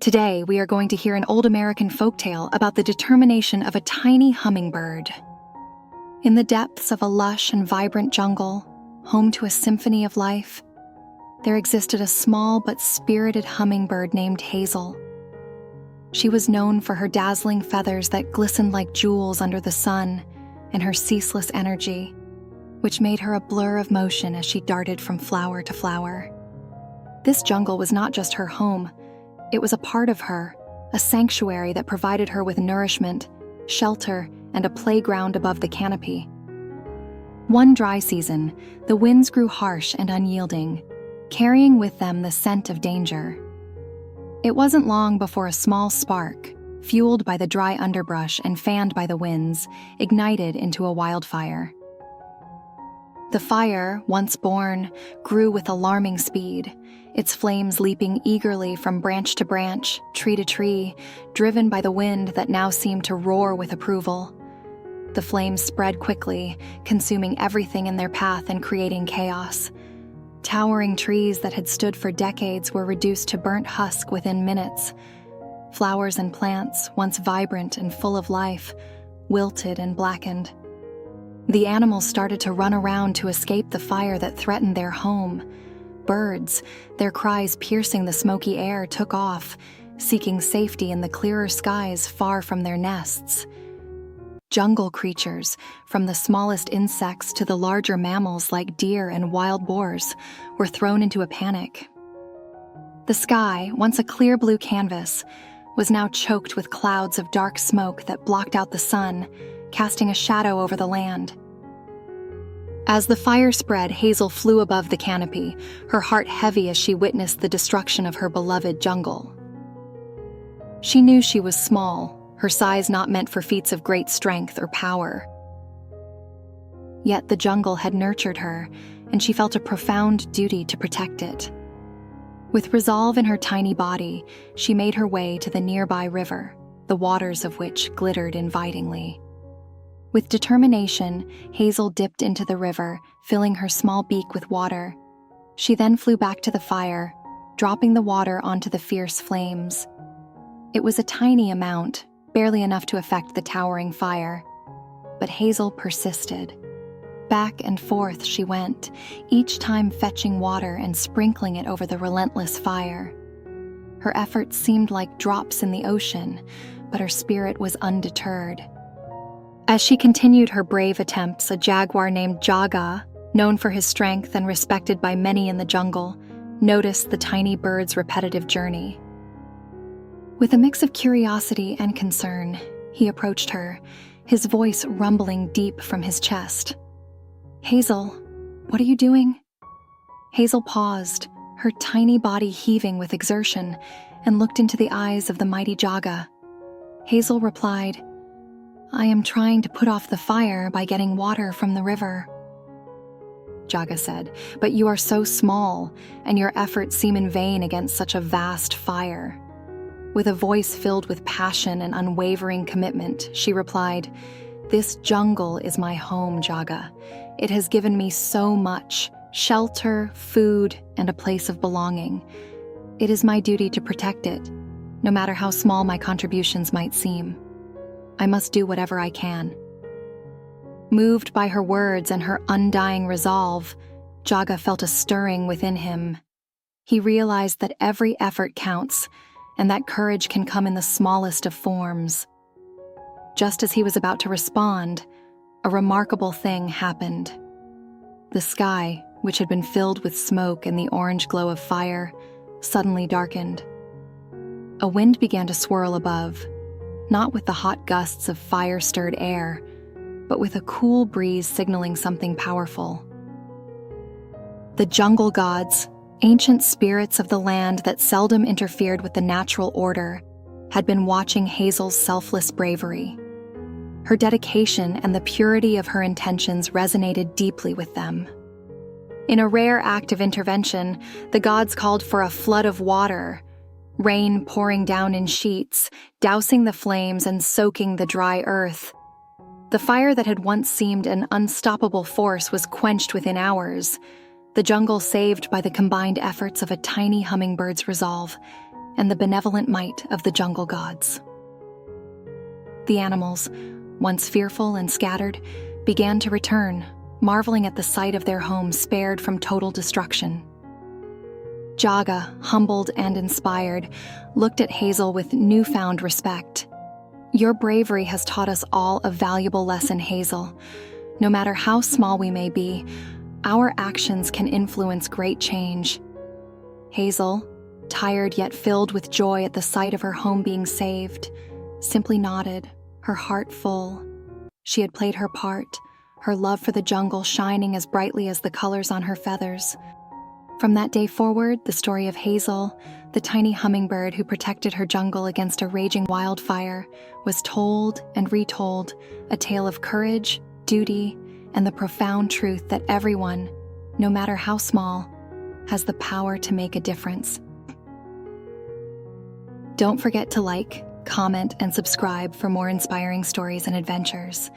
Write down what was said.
Today, we are going to hear an old American folktale about the determination of a tiny hummingbird. In the depths of a lush and vibrant jungle, home to a symphony of life, there existed a small but spirited hummingbird named Hazel. She was known for her dazzling feathers that glistened like jewels under the sun and her ceaseless energy, which made her a blur of motion as she darted from flower to flower. This jungle was not just her home. It was a part of her, a sanctuary that provided her with nourishment, shelter, and a playground above the canopy. One dry season, the winds grew harsh and unyielding, carrying with them the scent of danger. It wasn't long before a small spark, fueled by the dry underbrush and fanned by the winds, ignited into a wildfire. The fire, once born, grew with alarming speed, its flames leaping eagerly from branch to branch, tree to tree, driven by the wind that now seemed to roar with approval. The flames spread quickly, consuming everything in their path and creating chaos. Towering trees that had stood for decades were reduced to burnt husk within minutes. Flowers and plants, once vibrant and full of life, wilted and blackened. The animals started to run around to escape the fire that threatened their home. Birds, their cries piercing the smoky air, took off, seeking safety in the clearer skies far from their nests. Jungle creatures, from the smallest insects to the larger mammals like deer and wild boars, were thrown into a panic. The sky, once a clear blue canvas, was now choked with clouds of dark smoke that blocked out the sun, casting a shadow over the land. As the fire spread, Hazel flew above the canopy, her heart heavy as she witnessed the destruction of her beloved jungle. She knew she was small, her size not meant for feats of great strength or power. Yet the jungle had nurtured her, and she felt a profound duty to protect it. With resolve in her tiny body, she made her way to the nearby river, the waters of which glittered invitingly. With determination, Hazel dipped into the river, filling her small beak with water. She then flew back to the fire, dropping the water onto the fierce flames. It was a tiny amount, barely enough to affect the towering fire. But Hazel persisted. Back and forth she went, each time fetching water and sprinkling it over the relentless fire. Her efforts seemed like drops in the ocean, but her spirit was undeterred. As she continued her brave attempts, a jaguar named Jaga, known for his strength and respected by many in the jungle, noticed the tiny bird's repetitive journey. With a mix of curiosity and concern, he approached her, his voice rumbling deep from his chest. "Hazel, what are you doing?" Hazel paused, her tiny body heaving with exertion, and looked into the eyes of the mighty Jaga. Hazel replied, "I am trying to put off the fire by getting water from the river." Jaga said, "But you are so small, and your efforts seem in vain against such a vast fire." With a voice filled with passion and unwavering commitment, she replied, "This jungle is my home, Jaga. It has given me so much: shelter, food, and a place of belonging. It is my duty to protect it, no matter how small my contributions might seem. I must do whatever I can." Moved by her words and her undying resolve, Jaga felt a stirring within him. He realized that every effort counts, and that courage can come in the smallest of forms. Just as he was about to respond, a remarkable thing happened. The sky, which had been filled with smoke and the orange glow of fire, suddenly darkened. A wind began to swirl above, not with the hot gusts of fire-stirred air, but with a cool breeze signaling something powerful. The jungle gods, ancient spirits of the land that seldom interfered with the natural order, had been watching Hazel's selfless bravery. Her dedication and the purity of her intentions resonated deeply with them. In a rare act of intervention, the gods called for a flood of water, rain pouring down in sheets, dousing the flames and soaking the dry earth. The fire that had once seemed an unstoppable force was quenched within hours, the jungle saved by the combined efforts of a tiny hummingbird's resolve, and the benevolent might of the jungle gods. The animals, once fearful and scattered, began to return, marveling at the sight of their home spared from total destruction. Jaga, humbled and inspired, looked at Hazel with newfound respect. Your bravery has taught us all a valuable lesson, Hazel. No matter how small we may be, our actions can influence great change. Hazel, tired yet filled with joy at the sight of her home being saved, simply nodded, her heart full. She had played her part, her love for the jungle shining as brightly as the colors on her feathers. From that day forward, the story of Hazel, the tiny hummingbird who protected her jungle against a raging wildfire, was told and retold, a tale of courage, duty, and the profound truth that everyone, no matter how small, has the power to make a difference. Don't forget to like, comment, and subscribe for more inspiring stories and adventures.